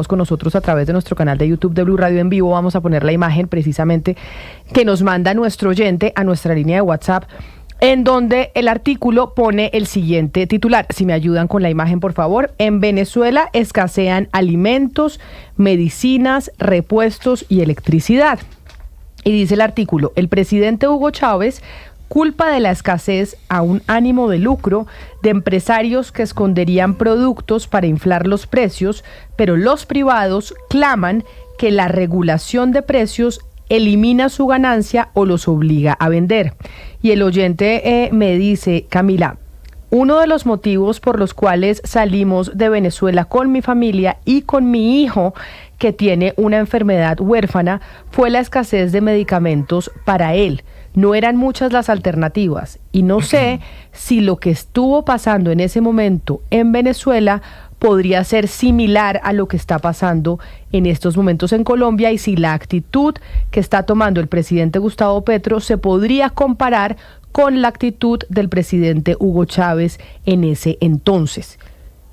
con nosotros a través de nuestro canal de YouTube de Blue Radio en vivo. Vamos a poner la imagen precisamente que nos manda nuestro oyente a nuestra línea de WhatsApp, en donde el artículo pone el siguiente titular. Si me ayudan con la imagen, por favor. En Venezuela escasean alimentos, medicinas, repuestos y electricidad. Y dice el artículo: el presidente Hugo Chávez culpa de la escasez a un ánimo de lucro de empresarios que esconderían productos para inflar los precios, pero los privados claman que la regulación de precios elimina su ganancia o los obliga a vender. Y el oyente me dice: Camila, uno de los motivos por los cuales salimos de Venezuela con mi familia y con mi hijo, que tiene una enfermedad huérfana, fue la escasez de medicamentos para él. No eran muchas las alternativas y no sé si lo que estuvo pasando en ese momento en Venezuela podría ser similar a lo que está pasando en estos momentos en Colombia, y si la actitud que está tomando el presidente Gustavo Petro se podría comparar con la actitud del presidente Hugo Chávez en ese entonces.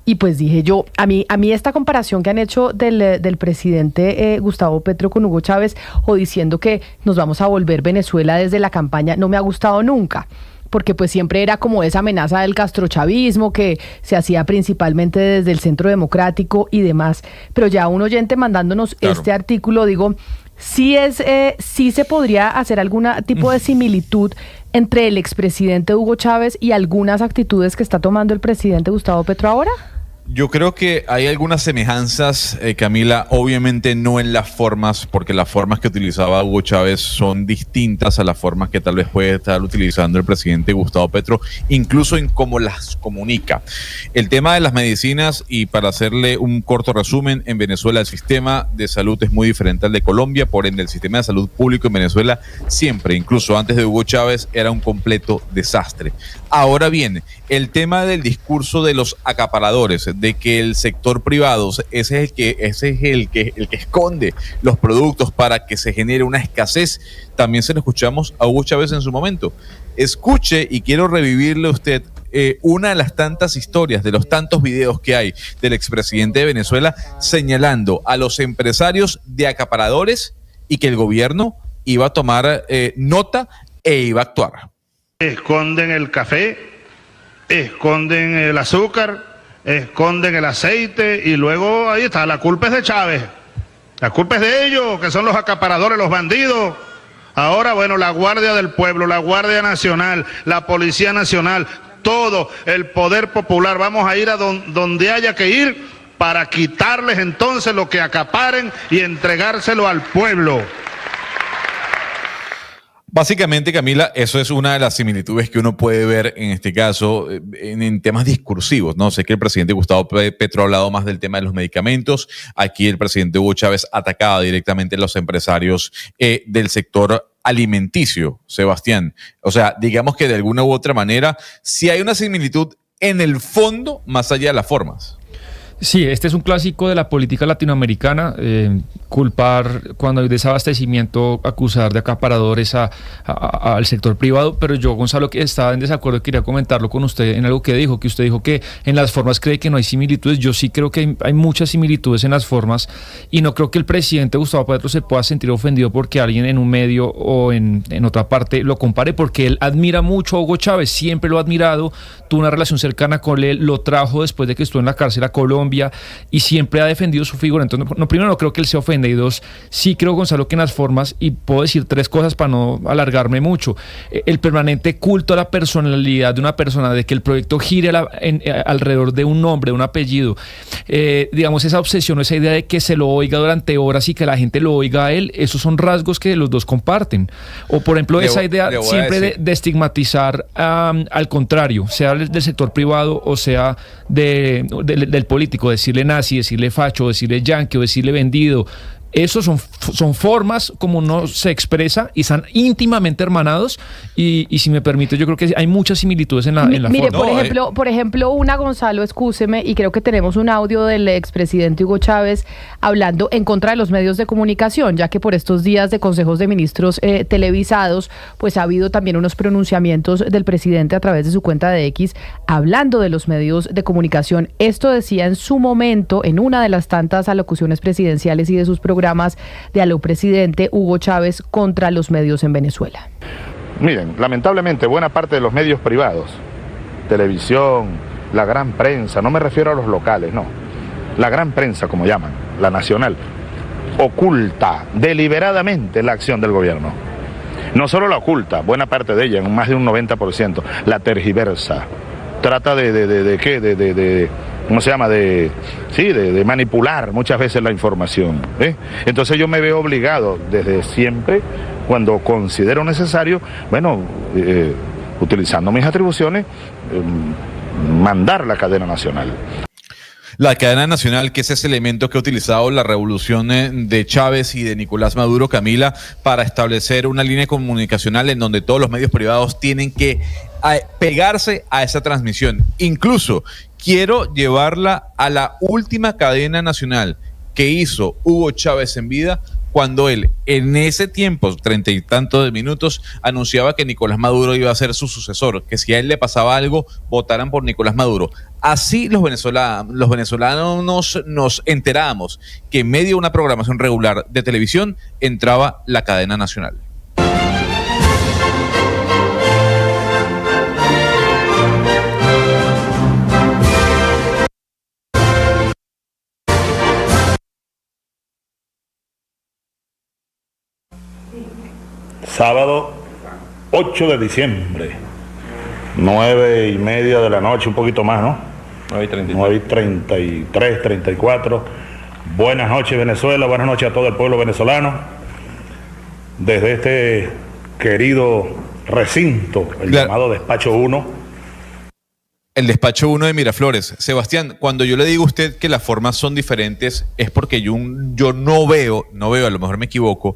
Y pues dije yo, a mí esta comparación que han hecho del presidente Gustavo Petro con Hugo Chávez, o diciendo que nos vamos a volver Venezuela desde la campaña, no me ha gustado nunca, porque pues siempre era como esa amenaza del castrochavismo que se hacía principalmente desde el Centro Democrático y demás. Pero ya un oyente mandándonos este artículo, digo, sí se podría hacer algún tipo de similitud entre el expresidente Hugo Chávez y algunas actitudes que está tomando el presidente Gustavo Petro ahora. Yo creo que hay algunas semejanzas, Camila, obviamente no en las formas, porque las formas que utilizaba Hugo Chávez son distintas a las formas que tal vez puede estar utilizando el presidente Gustavo Petro, incluso en cómo las comunica. El tema de las medicinas, y para hacerle un corto resumen, en Venezuela el sistema de salud es muy diferente al de Colombia, por ende el sistema de salud público en Venezuela siempre, incluso antes de Hugo Chávez, era un completo desastre. Ahora bien, el tema del discurso de los acaparadores, de que el sector privado ese es el que esconde los productos para que se genere una escasez, también se lo escuchamos a Hugo Chávez en su momento. Escuche, y quiero revivirle a usted una de las tantas historias, de los tantos videos que hay del expresidente de Venezuela señalando a los empresarios de acaparadores y que el gobierno iba a tomar nota e iba a actuar. Esconden el café, esconden el azúcar, esconden el aceite, y luego ahí está, la culpa es de Chávez, la culpa es de ellos, que son los acaparadores, los bandidos. Ahora, bueno, la Guardia del Pueblo, la Guardia Nacional, la Policía Nacional, todo el poder popular, vamos a ir a donde haya que ir para quitarles entonces lo que acaparen y entregárselo al pueblo. Básicamente, Camila, eso es una de las similitudes que uno puede ver en este caso en temas discursivos, ¿no? Sé que el presidente Gustavo Petro ha hablado más del tema de los medicamentos. Aquí el presidente Hugo Chávez atacaba directamente a los empresarios del sector alimenticio, Sebastián. O sea, digamos que de alguna u otra manera sí hay una similitud en el fondo, más allá de las formas. Sí, este es un clásico de la política latinoamericana, culpar cuando hay desabastecimiento, acusar de acaparadores al sector privado, pero yo, Gonzalo, que estaba en desacuerdo, quería comentarlo con usted en algo que usted dijo que en las formas cree que no hay similitudes. Yo sí creo que hay muchas similitudes en las formas, y no creo que el presidente Gustavo Petro se pueda sentir ofendido porque alguien en un medio o en otra parte lo compare, porque él admira mucho a Hugo Chávez, siempre lo ha admirado, tuvo una relación cercana con él, lo trajo después de que estuvo en la cárcel a Colombia, y siempre ha defendido su figura. Entonces, primero, no creo que él se ofenda, y dos, sí creo, Gonzalo, que en las formas, y puedo decir tres cosas para no alargarme mucho: el permanente culto a la personalidad de una persona, de que el proyecto gire alrededor de un nombre, de un apellido, digamos, esa obsesión o esa idea de que se lo oiga durante horas y que la gente lo oiga a él, esos son rasgos que los dos comparten. O, por ejemplo, esa idea siempre de estigmatizar al contrario, sea del sector privado o sea del político, decirle nazi, decirle facho, decirle yanqui o decirle vendido. Esos son formas como uno se expresa y están íntimamente hermanados y si me permite, yo creo que hay muchas similitudes en la Mire, forma. por ejemplo, una Gonzalo, excúseme, y creo que tenemos un audio del expresidente Hugo Chávez hablando en contra de los medios de comunicación, ya que por estos días de consejos de ministros televisados, pues ha habido también unos pronunciamientos del presidente a través de su cuenta de X hablando de los medios de comunicación. Esto decía en su momento, en una de las tantas alocuciones presidenciales y de sus programas de Aló Presidente, Hugo Chávez contra los medios en Venezuela. Miren, lamentablemente buena parte de los medios privados, televisión, la gran prensa, no me refiero a los locales, no, la gran prensa como llaman, la nacional, oculta deliberadamente la acción del gobierno. No solo la oculta, buena parte de ella, en más de un 90%, la tergiversa. Trata de ¿cómo se llama? De manipular muchas veces la información. Entonces yo me veo obligado desde siempre, cuando considero necesario, utilizando mis atribuciones, mandar la cadena nacional. La cadena nacional, que es ese elemento que ha utilizado la revolución de Chávez y de Nicolás Maduro, Camila, para establecer una línea comunicacional en donde todos los medios privados tienen que pegarse a esa transmisión. Incluso quiero llevarla a la última cadena nacional que hizo Hugo Chávez en vida, cuando él, en ese tiempo, 30 y tantos de minutos, anunciaba que Nicolás Maduro iba a ser su sucesor, que si a él le pasaba algo, votaran por Nicolás Maduro. Así los venezolanos nos enterábamos que en medio de una programación regular de televisión entraba la cadena nacional. Sábado 8 de diciembre, 9:30 de la noche, un poquito más, ¿no? 9:33, 34. Buenas noches, Venezuela, buenas noches a todo el pueblo venezolano. Desde este querido recinto, el llamado Despacho 1. El Despacho 1 de Miraflores. Sebastián, cuando yo le digo a usted que las formas son diferentes, es porque yo no veo, a lo mejor me equivoco,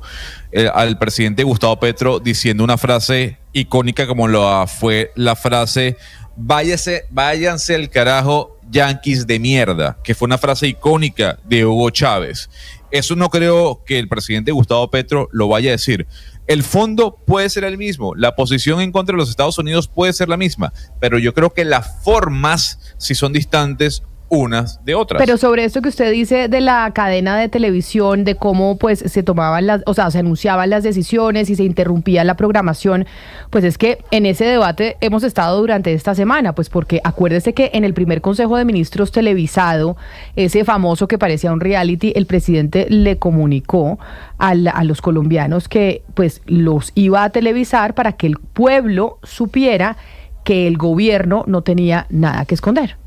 al presidente Gustavo Petro diciendo una frase icónica como lo fue la frase váyanse al carajo, yanquis de mierda, que fue una frase icónica de Hugo Chávez. Eso no creo que el presidente Gustavo Petro lo vaya a decir. El fondo puede ser el mismo, la posición en contra de los Estados Unidos puede ser la misma, pero yo creo que las formas sí son distantes unas de otras. Pero sobre esto que usted dice de la cadena de televisión, de cómo pues se tomaban se anunciaban las decisiones y se interrumpía la programación, pues es que en ese debate hemos estado durante esta semana, pues porque acuérdese que en el primer Consejo de Ministros televisado, ese famoso que parecía un reality, el presidente le comunicó a los colombianos que pues los iba a televisar para que el pueblo supiera que el gobierno no tenía nada que esconder.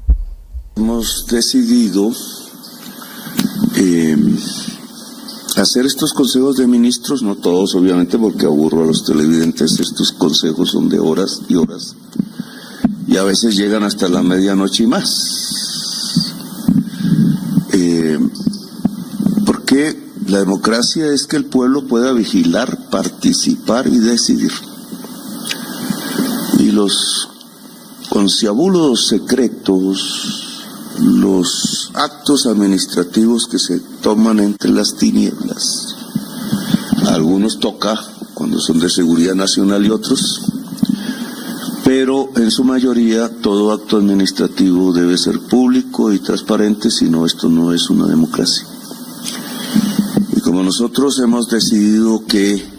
Hemos decidido hacer estos consejos de ministros, no todos obviamente porque aburro a los televidentes, estos consejos son de horas y horas y a veces llegan hasta la medianoche y más. Porque la democracia es que el pueblo pueda vigilar, participar y decidir. Y los conciliabulos secretos, los actos administrativos que se toman entre las tinieblas. A algunos toca cuando son de seguridad nacional y otros, pero en su mayoría todo acto administrativo debe ser público y transparente, si no esto no es una democracia. Y como nosotros hemos decidido que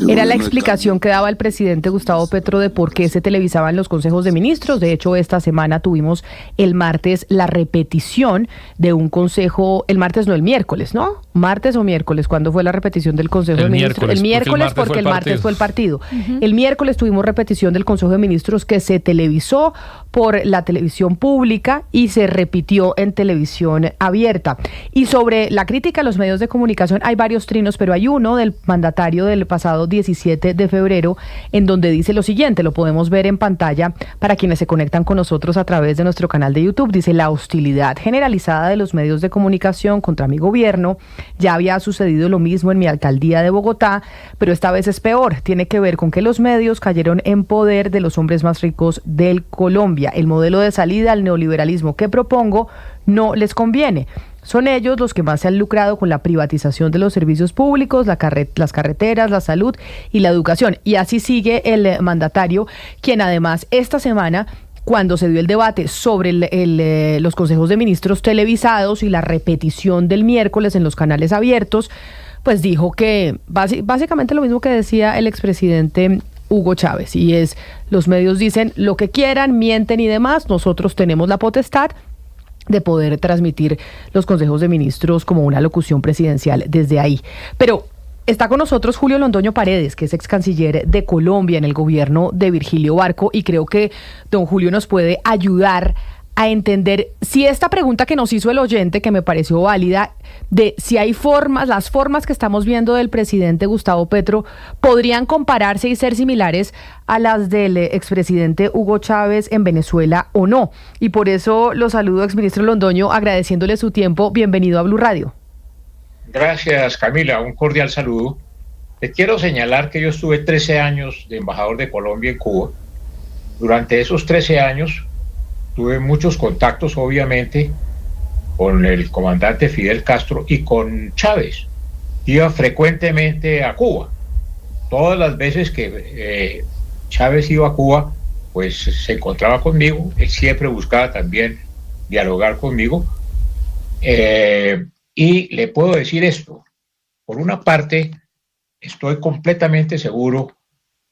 era la explicación que daba el presidente Gustavo Petro de por qué se televisaban los consejos de ministros. De hecho, esta semana tuvimos el martes la repetición de un consejo, el martes no, el miércoles, ¿no? ¿Martes o miércoles? ¿Cuándo fue la repetición del consejo de ministros? El miércoles porque el martes fue el partido. Uh-huh. El miércoles tuvimos repetición del consejo de ministros que se televisó por la televisión pública y se repitió en televisión abierta. Y sobre la crítica a los medios de comunicación hay varios trinos, pero hay uno del mandatario del pasado pasado 17 de febrero, en donde dice lo siguiente, lo podemos ver en pantalla para quienes se conectan con nosotros a través de nuestro canal de YouTube. Dice: la hostilidad generalizada de los medios de comunicación contra mi gobierno, ya había sucedido lo mismo en mi alcaldía de Bogotá, pero esta vez es peor. Tiene que ver con que los medios cayeron en poder de los hombres más ricos del Colombia. El modelo de salida al neoliberalismo que propongo no les conviene. Son ellos los que más se han lucrado con la privatización de los servicios públicos, las carreteras, la salud y la educación. Y así sigue el mandatario, quien además esta semana, cuando se dio el debate sobre los consejos de ministros televisados y la repetición del miércoles en los canales abiertos, pues dijo que básicamente lo mismo que decía el expresidente Hugo Chávez, y es: los medios dicen lo que quieran, mienten y demás, nosotros tenemos la potestad de poder transmitir los consejos de ministros como una locución presidencial desde ahí. Pero está con nosotros Julio Londoño Paredes, que es ex canciller de Colombia en el gobierno de Virgilio Barco, y creo que don Julio nos puede ayudar a entender si esta pregunta que nos hizo el oyente, que me pareció válida, de si hay las formas que estamos viendo del presidente Gustavo Petro podrían compararse y ser similares a las del expresidente Hugo Chávez en Venezuela o no. Y por eso lo saludo, exministro Londoño, agradeciéndole su tiempo. Bienvenido a Blue Radio. Gracias, Camila. Un cordial saludo. Te quiero señalar que yo estuve 13 años de embajador de Colombia en Cuba. Durante esos 13 años tuve muchos contactos, obviamente, con el comandante Fidel Castro y con Chávez. Iba frecuentemente a Cuba. Todas las veces que Chávez iba a Cuba, pues se encontraba conmigo. Él siempre buscaba también dialogar conmigo. Y le puedo decir esto. Por una parte, estoy completamente seguro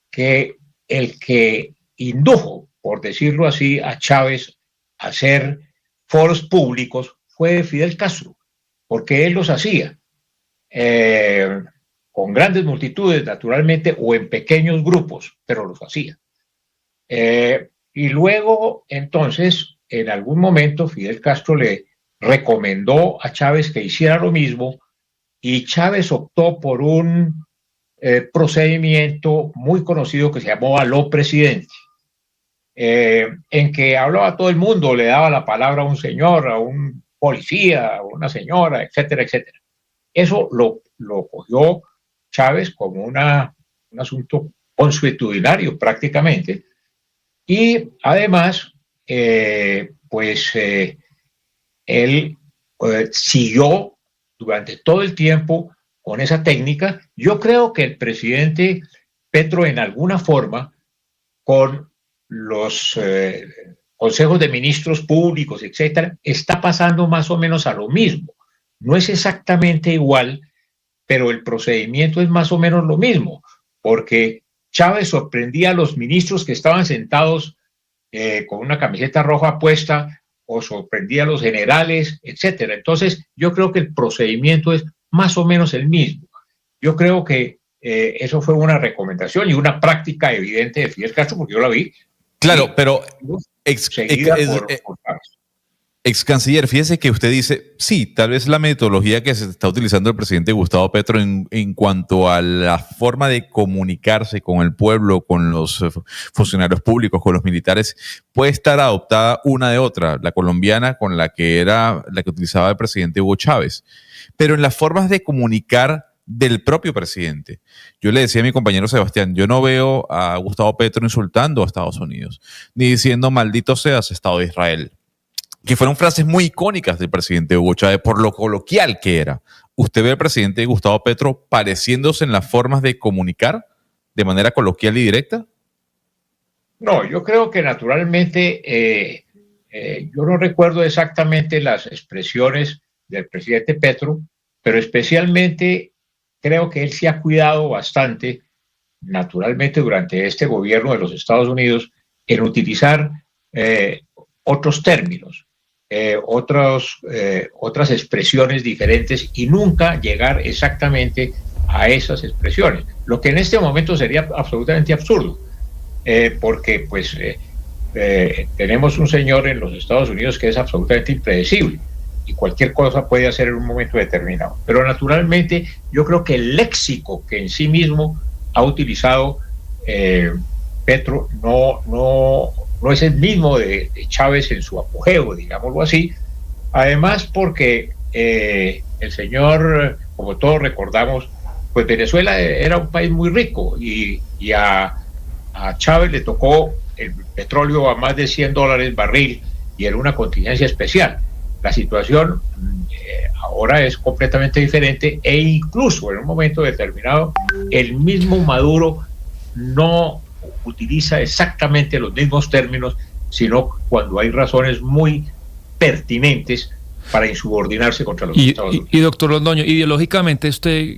que el que indujo, por decirlo así, a Chávez a hacer foros públicos fue Fidel Castro, porque él los hacía con grandes multitudes, naturalmente, o en pequeños grupos, pero los hacía. Y luego, entonces, en algún momento, Fidel Castro le recomendó a Chávez que hiciera lo mismo, y Chávez optó por un procedimiento muy conocido que se llamó aló presidente, en que hablaba todo el mundo, le daba la palabra a un señor, a un policía, a una señora, etcétera, etcétera. Eso lo cogió Chávez como un asunto consuetudinario prácticamente, y además, él siguió durante todo el tiempo con esa técnica. Yo creo que el presidente Petro, en alguna forma, con los consejos de ministros públicos, etcétera, está pasando más o menos a lo mismo. No es exactamente igual, pero el procedimiento es más o menos lo mismo, porque Chávez sorprendía a los ministros que estaban sentados con una camiseta roja puesta, o sorprendía a los generales, etcétera. Entonces, yo creo que el procedimiento es más o menos el mismo. Yo creo que eso fue una recomendación y una práctica evidente de Fidel Castro, porque yo la vi. Claro, pero ex canciller, fíjese que usted dice, sí, tal vez la metodología que se está utilizando el presidente Gustavo Petro en cuanto a la forma de comunicarse con el pueblo, con los funcionarios públicos, con los militares, puede estar adoptada una de otra, la colombiana con la que utilizaba el presidente Hugo Chávez. Pero en las formas de comunicar del propio presidente, yo le decía a mi compañero Sebastián, yo no veo a Gustavo Petro insultando a Estados Unidos, ni diciendo maldito seas Estado de Israel, que fueron frases muy icónicas del presidente Hugo Chávez por lo coloquial que era. ¿Usted ve al presidente Gustavo Petro pareciéndose en las formas de comunicar de manera coloquial y directa? No, yo creo que naturalmente, yo no recuerdo exactamente las expresiones del presidente Petro, pero especialmente creo que él se ha cuidado bastante, naturalmente, durante este gobierno de los Estados Unidos, en utilizar otros términos, otras expresiones diferentes, y nunca llegar exactamente a esas expresiones, lo que en este momento sería absolutamente absurdo, porque pues tenemos un señor en los Estados Unidos que es absolutamente impredecible y cualquier cosa puede hacer en un momento determinado. Pero naturalmente yo creo que el léxico que en sí mismo ha utilizado Petro no es el mismo de Chávez en su apogeo, digámoslo así. Además, porque el señor, como todos recordamos, pues Venezuela era un país muy rico y a Chávez le tocó el petróleo a más de $100 barril y era una contingencia especial. La situación ahora es completamente diferente e incluso en un momento determinado el mismo Maduro no utiliza exactamente los mismos términos, sino cuando hay razones muy pertinentes para insubordinarse contra los Estados Unidos. Y doctor Londoño, ideológicamente usted,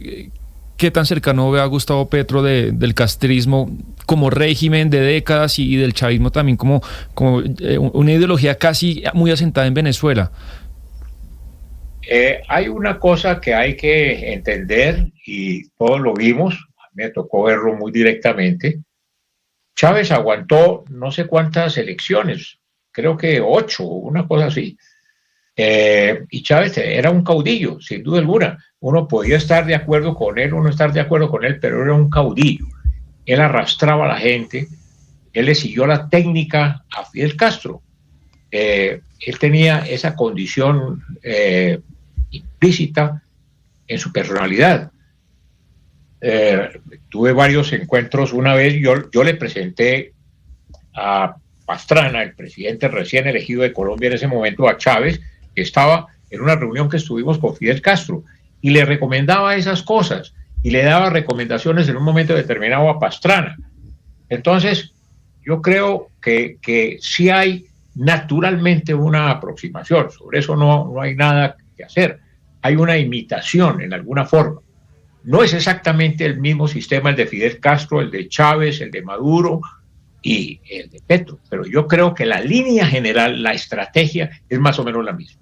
¿qué tan cercano ve a Gustavo Petro del castrismo como régimen de décadas y del chavismo también como una ideología casi muy asentada en Venezuela? Hay una cosa que hay que entender y todos lo vimos, a mí me tocó verlo muy directamente. Chávez aguantó no sé cuántas elecciones, creo que 8, una cosa así. Y Chávez era un caudillo, sin duda alguna. Uno podía estar de acuerdo con él o no estar de acuerdo con él, pero era un caudillo. Él arrastraba a la gente, él le siguió la técnica a Fidel Castro. Él tenía esa condición implícita en su personalidad. Tuve varios encuentros. Una vez yo le presenté a Pastrana, el presidente recién elegido de Colombia en ese momento, a Chávez, que estaba en una reunión que estuvimos con Fidel Castro, y le recomendaba esas cosas, y le daba recomendaciones en un momento determinado a Pastrana. Entonces, yo creo que sí hay naturalmente una aproximación, sobre eso no hay nada que hacer. Hay una imitación en alguna forma. No es exactamente el mismo sistema el de Fidel Castro, el de Chávez, el de Maduro y el de Petro, pero yo creo que la línea general, la estrategia es más o menos la misma.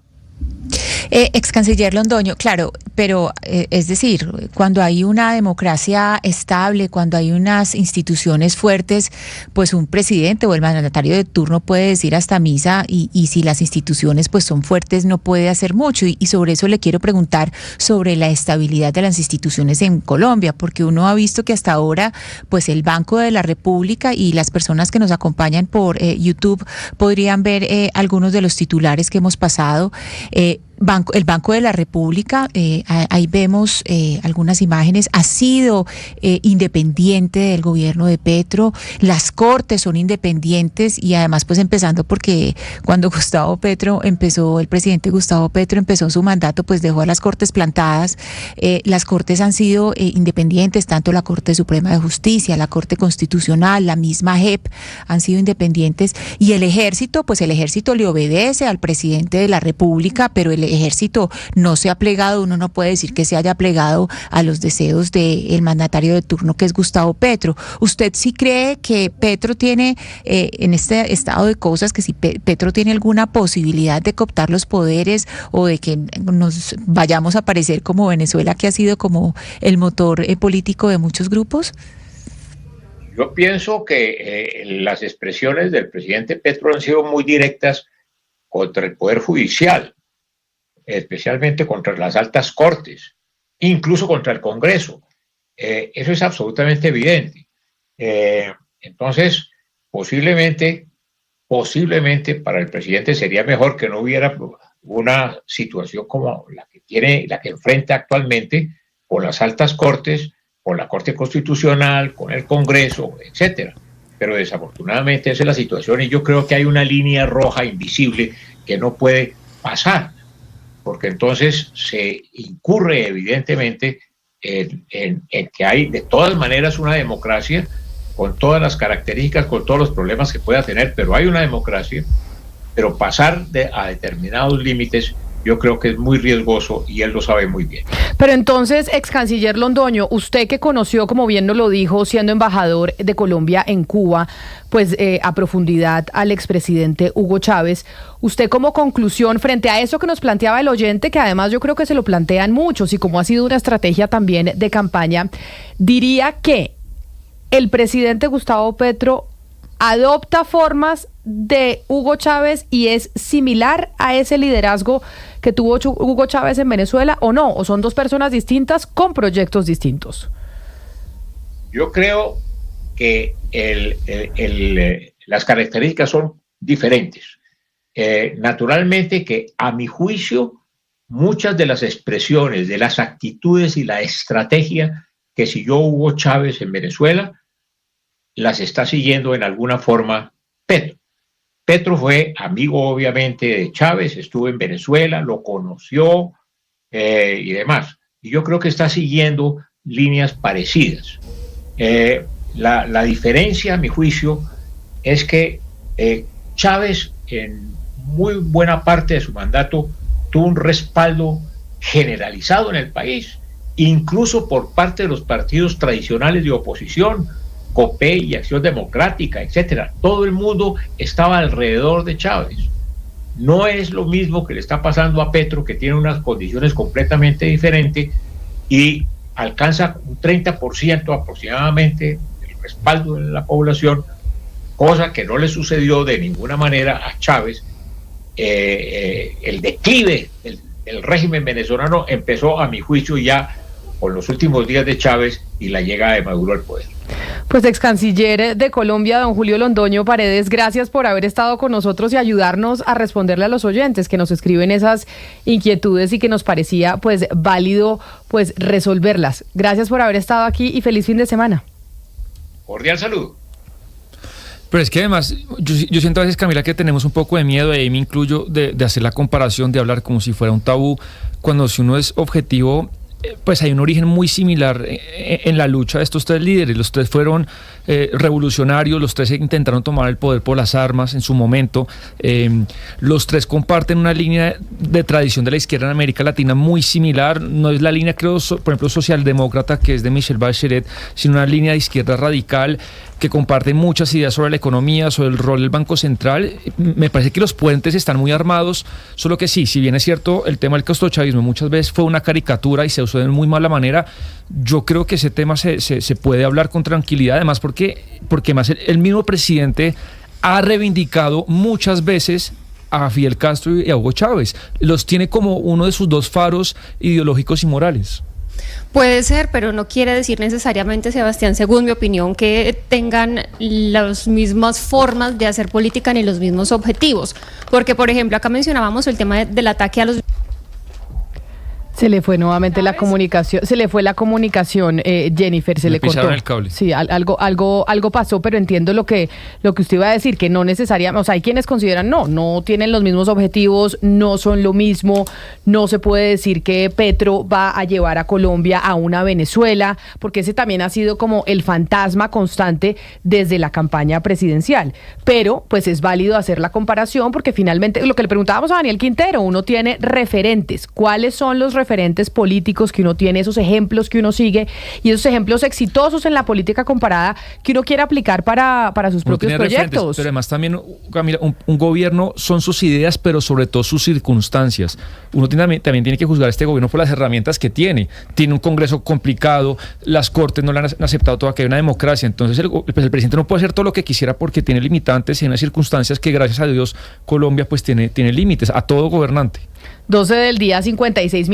Ex canciller Londoño, claro, pero es decir, cuando hay una democracia estable, cuando hay unas instituciones fuertes, pues un presidente o el mandatario de turno puede decir hasta misa y si las instituciones pues son fuertes no puede hacer mucho y sobre eso le quiero preguntar sobre la estabilidad de las instituciones en Colombia, porque uno ha visto que hasta ahora pues el Banco de la República y las personas que nos acompañan por YouTube podrían ver algunos de los titulares que hemos pasado. El Banco de la República, ahí vemos algunas imágenes, ha sido independiente del gobierno de Petro, las Cortes son independientes y además pues empezando porque cuando el presidente Gustavo Petro empezó su mandato pues dejó a las Cortes plantadas, las Cortes han sido independientes, tanto la Corte Suprema de Justicia, la Corte Constitucional, la misma JEP han sido independientes y el ejército le obedece al presidente de la República, pero el ejército no se ha plegado, uno no puede decir que se haya plegado a los deseos del mandatario de turno que es Gustavo Petro. ¿Usted sí cree que Petro tiene, en este estado de cosas, que si Petro tiene alguna posibilidad de cooptar los poderes o de que nos vayamos a parecer como Venezuela, que ha sido como el motor político de muchos grupos? Yo pienso que las expresiones del presidente Petro han sido muy directas contra el Poder Judicial, especialmente contra las altas cortes, incluso contra el Congreso. Eso es absolutamente evidente. Entonces, posiblemente para el presidente sería mejor que no hubiera una situación como la que enfrenta actualmente con las altas cortes, con la Corte Constitucional, con el Congreso, etcétera. Pero desafortunadamente esa es la situación y yo creo que hay una línea roja invisible que no puede pasar, porque entonces se incurre evidentemente en que hay de todas maneras una democracia con todas las características, con todos los problemas que pueda tener, pero hay una democracia, pero pasar a determinados límites yo creo que es muy riesgoso y él lo sabe muy bien. Pero entonces, ex canciller Londoño, usted que conoció, como bien nos lo dijo, siendo embajador de Colombia en Cuba, pues a profundidad al expresidente Hugo Chávez, usted como conclusión frente a eso que nos planteaba el oyente, que además yo creo que se lo plantean muchos y como ha sido una estrategia también de campaña, diría que el presidente Gustavo Petro adopta formas de Hugo Chávez y es similar a ese liderazgo que tuvo Hugo Chávez en Venezuela, o no, o son dos personas distintas con proyectos distintos. Yo creo que las características son diferentes. Naturalmente que a mi juicio muchas de las expresiones, de las actitudes y la estrategia que siguió Hugo Chávez en Venezuela, las está siguiendo en alguna forma Petro. Petro fue amigo obviamente de Chávez, estuvo en Venezuela, lo conoció y demás. Y yo creo que está siguiendo líneas parecidas. La diferencia, a mi juicio, es que Chávez en muy buena parte de su mandato tuvo un respaldo generalizado en el país, incluso por parte de los partidos tradicionales de oposición, COPE y Acción Democrática, etcétera. Todo el mundo estaba alrededor de Chávez. No es lo mismo que le está pasando a Petro, que tiene unas condiciones completamente diferentes y alcanza un 30% aproximadamente del respaldo de la población, cosa que no le sucedió de ninguna manera a Chávez. El declive del régimen venezolano empezó, a mi juicio, ya con los últimos días de Chávez y la llegada de Maduro al poder. Pues ex canciller de Colombia, don Julio Londoño Paredes, gracias por haber estado con nosotros y ayudarnos a responderle a los oyentes que nos escriben esas inquietudes y que nos parecía pues válido pues resolverlas. Gracias por haber estado aquí y feliz fin de semana. Cordial saludo. Pero es que además, yo siento a veces, Camila, que tenemos un poco de miedo, y ahí me incluyo, de hacer la comparación, de hablar como si fuera un tabú, cuando si uno es objetivo, pues hay un origen muy similar en la lucha de estos tres líderes. Los tres fueron revolucionarios, los tres intentaron tomar el poder por las armas en su momento. Los tres comparten una línea de tradición de la izquierda en América Latina muy similar. No es la línea, creo, por ejemplo, socialdemócrata, que es de Michelle Bachelet, sino una línea de izquierda radical que comparten muchas ideas sobre la economía, sobre el rol del Banco Central. Me parece que los puentes están muy armados, solo que sí, si bien es cierto, el tema del castrochavismo muchas veces fue una caricatura y se usó de muy mala manera, yo creo que ese tema se puede hablar con tranquilidad, además porque más el mismo presidente ha reivindicado muchas veces a Fidel Castro y a Hugo Chávez. Los tiene como uno de sus dos faros ideológicos y morales. Puede ser, pero no quiere decir necesariamente, Sebastián, según mi opinión, que tengan las mismas formas de hacer política ni los mismos objetivos. Porque, por ejemplo, acá mencionábamos el tema del ataque a los... Se le fue nuevamente la comunicación, Jennifer, se le cortó. El cable. Sí, algo pasó, pero entiendo lo que usted iba a decir, que no necesariamente, o sea, hay quienes consideran no tienen los mismos objetivos, no son lo mismo, no se puede decir que Petro va a llevar a Colombia a una Venezuela, porque ese también ha sido como el fantasma constante desde la campaña presidencial. Pero, pues es válido hacer la comparación, porque finalmente, lo que le preguntábamos a Daniel Quintero, uno tiene referentes. ¿Cuáles son los referentes políticos que uno tiene, esos ejemplos que uno sigue y esos ejemplos exitosos en la política comparada que uno quiere aplicar para sus propios proyectos? Pero además también, Camila, un gobierno son sus ideas, pero sobre todo sus circunstancias. Uno también tiene que juzgar a este gobierno por las herramientas que tiene. Tiene un Congreso complicado, las Cortes no le han aceptado toda, que hay una democracia. Entonces el presidente no puede hacer todo lo que quisiera porque tiene limitantes y unas circunstancias que, gracias a Dios, Colombia pues tiene límites a todo gobernante. 12 del día, 56 minutos.